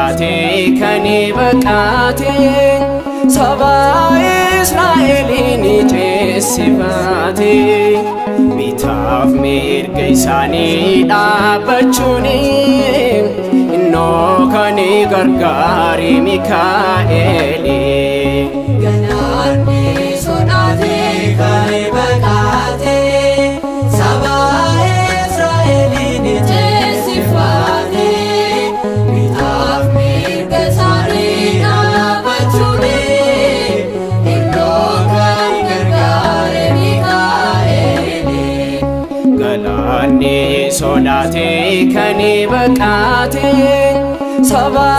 sodaatee kan baqatee saba Israa'eliin ceesifatee bitaaf mirga isaanii dhaabbachuun innoo kan gargaare Mikaa'eeli. Galaanni sodaatee kan baqatee saba Israa'eliin ceesifatee bitaaf mirga isaanii dhaabbachuun innoo kan gargaare Mikaa'eeli. Galaanni sodaatee kan baqatee saba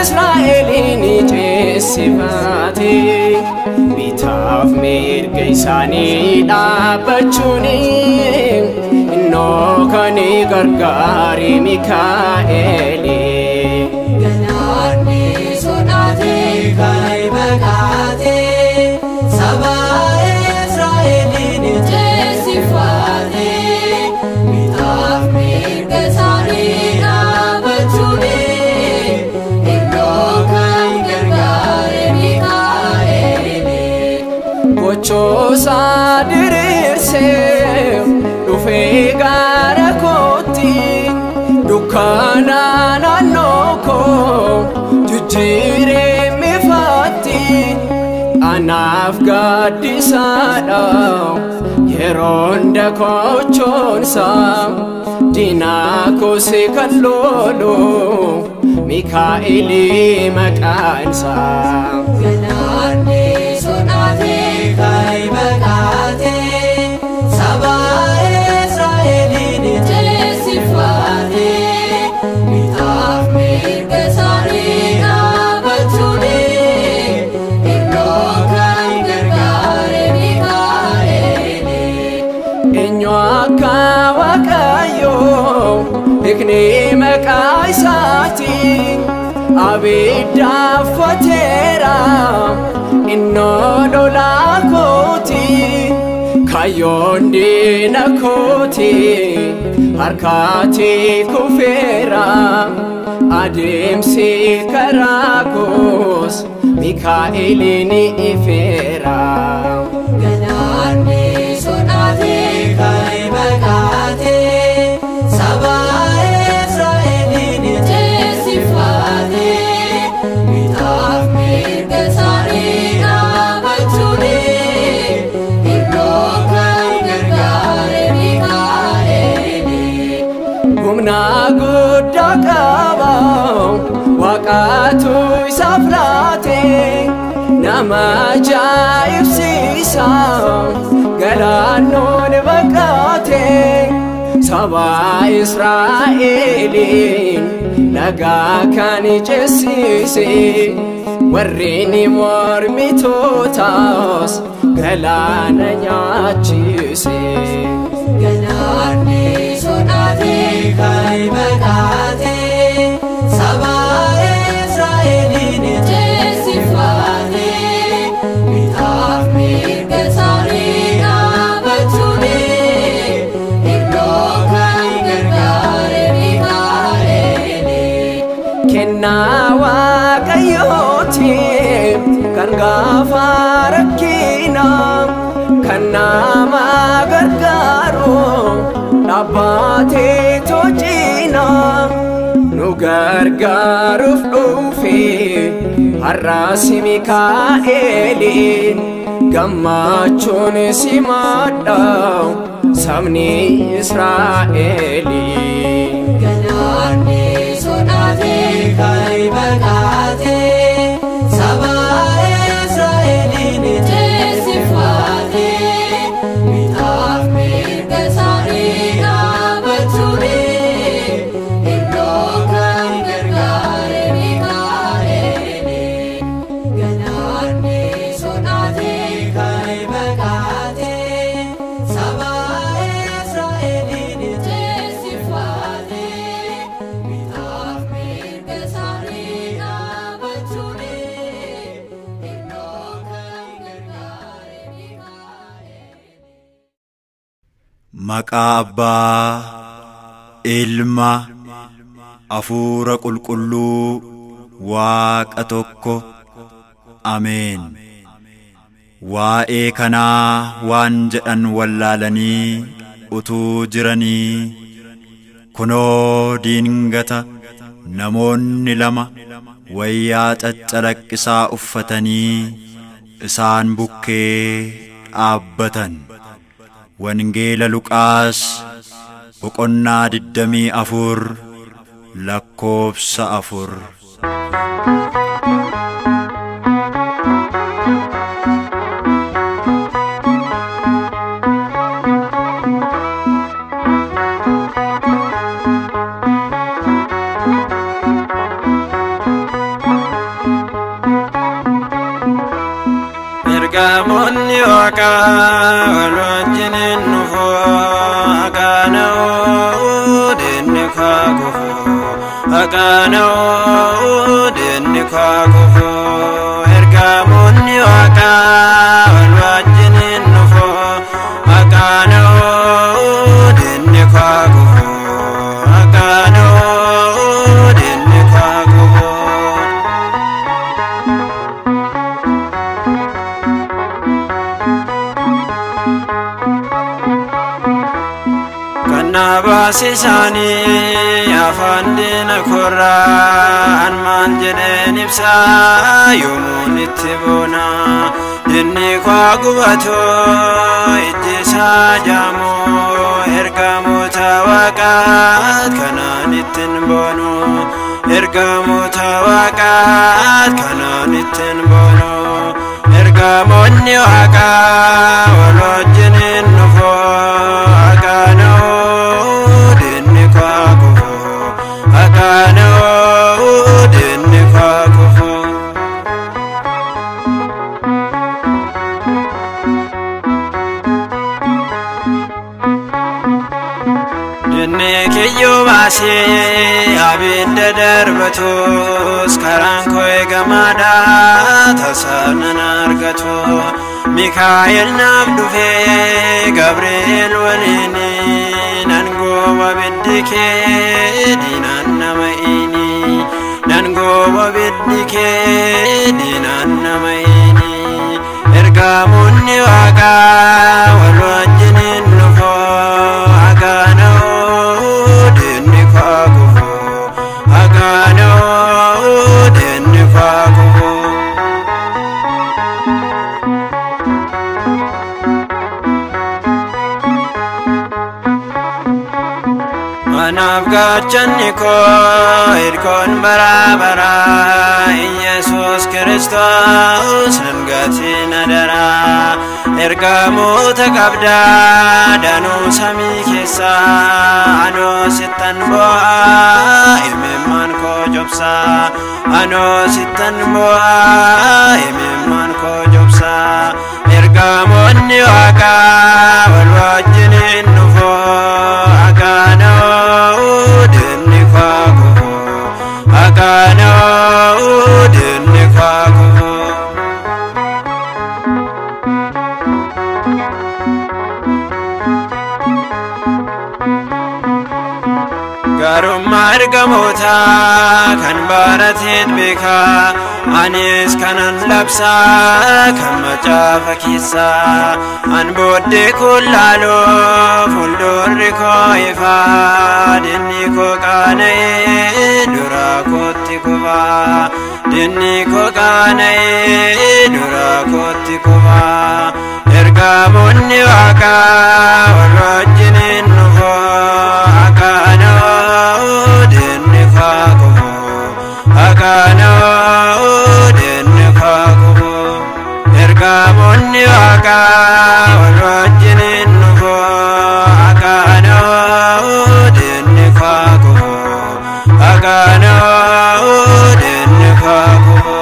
Israa'eliin ceesifatee bitaaf mirga isaanii dhaabbachuun innoo kan gargaare Mikaa'eeli. Galaanni sodaatee kan baqatee saba Israa'eliin ceesifatee bitaaf mirga isaanii dhaabbachuun innoo kan gargaare Mikaa'eeli. Gochoosa diriirsee dhufee gara kootti dukkana naannoo koo jijjiiree mifaatti anaaf gaaddisaadha yeroon dakochoonsa diinaa koose kan lolu Mikaa'eeli maqaansa. Galaanni sodaatee kan baqatee saba Israa'eliin ceesifatee bitaaf mirga isaanii dhaabbachuun innoo kan gargaare Mikaa'eeli. Eenyu akka Waaqayyoo beeknee maqaa isaatiin abiddaaf fateera innoo lolaa kooti kaayyoon diina kooti harkaatii kufeera adeemsi karaa koos Mikaa'eeliin ifeera. Galaanni sodaatee kan baqatee saba Israa'eliin ceesifatee bitaaf mirga isaanii dhaabbachuun innoo kan gargaare Mikaa'eeli. Humna guddaa qaba Waaqatu isaaf laate nama ajaa'ibsiisa galaannoon baqatee saba Israa'eliin nagaa kan ceesise warreen mormitootaas galaana nyaachise. Galaanni sodaatee kan baqatee saba Israa'eliin ceesifatee bitaaf mirga isaanii dhaabbachuun innoo kan gargaare Mikaa'eeli. Kennaa Waaqayyooti kan gaafa rakkinaa kan nama gargaaru dhaabbatee to'inaa nu gargaaruuf dhufe har'as Mikaa'eeliin gammachuun simadha sabni Israa'eli. Galaanni sodaatee kan baqatee saba Israa'eliin ceesifatee bitaaf mirga isaanii dhaabbachuun innoo kan gargaare Mikaa'eeli. Galaanni sodaatee kan baqatee saba Israa'eliin ceesifatee bitaaf mirga isaanii dhaabbachuun innoo kan gargaare Mikaa'eeli. Maqaa Abbaa, Ilma, Hafuura Qulqulluu waaqa tokko. Ameen. Waa'ee kanaa waan jedhan wallaalanii utuu jiranii kunoo diingata namoonni lama wayyaa caccalaqqisaa uffatanii isaan bukkee dhaabbatan. Wangeela Luqaas boqonnaa 24 lakkoofsa 4. Ergamoonni Waaqaa wal wajjiniin dhufu akaana'uu diinni kaa kufu akaana'uu diinni kaa kufu. Ergamoonni Waaqaa wal wajjiniin dhufu akaana'uu diinni kaa kufu akaana'uu diinni kaa kufu. Nabaasisani afaan diina korraan maal jedheen ibsaa yoomuun itti boona. Diinni kaa gubatu ijji isaa jaamu ergamoota Waaqaat kanaan ittiin boonu. Ergamoota Waaqaat kanaan ittiin boonu. Ergamoonni Waaqaa wal wajjiniin dhufu akaana'uu diinni kaa kufu akaana'uu diinni kaa kufu. Diinni kiyyuu baasee abidda darbatus karaan koo eegamaadha tasaa nan argatu. Mikaa'el naaf dhufee Gabri'eel waliini nan gooba biddi kee diinaan nama ini nan gooba biddi kee diinaan nama ini. Ergamoonni Waaqaa wal wajjiniin dhufu akaana'uu diinni kaa kufu akaana'uu diinni kaa kufu. Anaaf gaachanni koo hirkoon baraabara Yesuus Kiristoos nangatii nadara. Ergamoota qabdaa danuu samii keessa anoo sittan bu'aa imimmaan koo jobsa anoo sittan bu'aa imimmaan koo jobsa. Ergamoonni Waaqaa wal wajjiniin dhufu akaana'uu diinni kaa kufu akaana'uu diinni kaa kufu. Garummaa ergamoota kan barateet beekaa anis kanan labsaa kan macaafa keessaa. An booddee kun laaloo fuuldurri koo ifaa diinni koo qaana'ee duraa kootti kufaa diinni koo qaana'ee duraa kootti kufaa. Ergamoonni Waaqaa wal wajjiniin dhufu akaana'uu diinni kaa kufu akaana'uu diinni kaa kufu. Ergamoonni Waaqaa wal wajjiniin dhufu akaana'uu diinni kaa kufu akaana'uu diinni kaa kufu.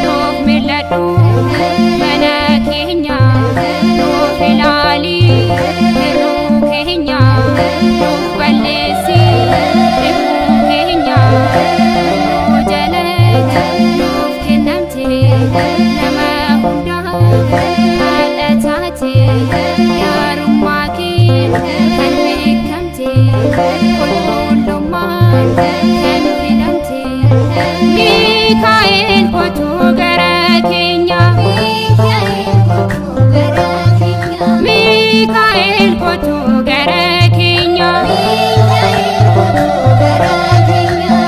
nuuf mil'adhu mana keenya nuuf ilaali hir'uu keenya nuuf balleessi dhibbuu keenya nu jalatti nuuf kennamte nama hundaaf haadha taate gaarummaa kee kan beekamte qulqullummaan kan fidamte Mikaa'el kottu gara keenya Mikaa'el kottu gara keenya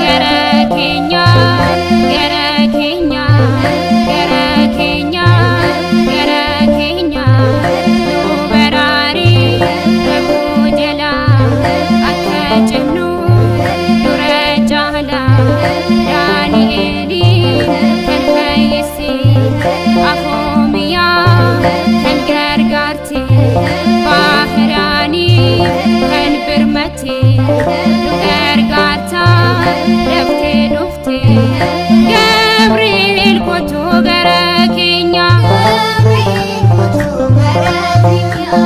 gara keenya gara keenya gara keenya gara keenya nu baraari rakkoo jala akka jennu dura jaala Daani'eeli kan fayyise Afoomiyaa kan gargaarte Baahiraani kan birmate nu gargaarta daftee dhufte Gabri'eel kottu gara keenya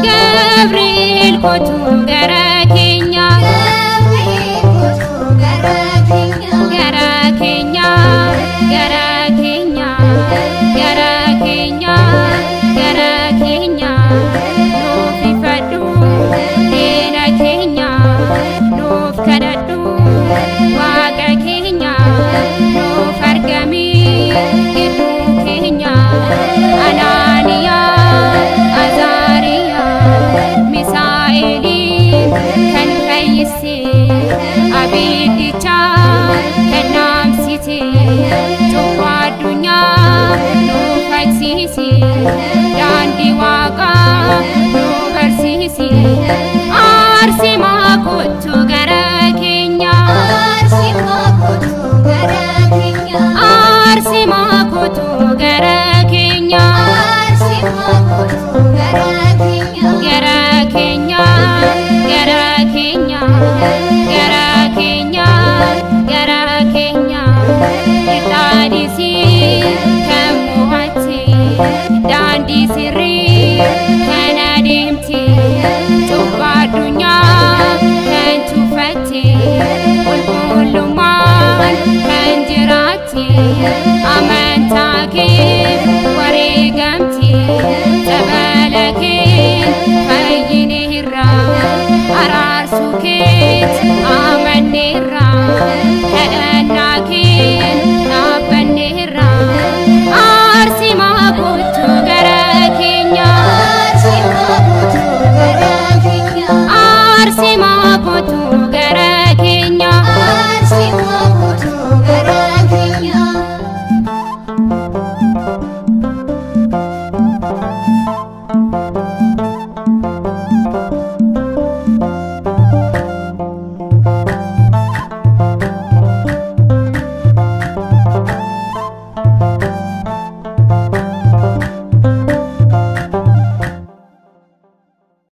Gabri'eel kottu gara keenya gara keenya gara keenya gara keenya gara keenya nuuf ifadhu diina keenya nuuf kadhadhu waaqa keenya nuuf argami gidduu keenya Anaaniyaa Azaariyaa Misaa'eliin kan fayyise Abiddicha kan naamsite cubbuu addunyaa nuuf agarsiise daandii waaqaa nu barsiise Arsiimaa kottu gara keenya Arsiimaa kottu gara keenya gara keenya gara keenya gara keenya gara keenya Ixaadisi kan mo'atte daandii sirrii kan adeemte cubbuu addunyaa kan tufatte qulqullummaan kan jiraatte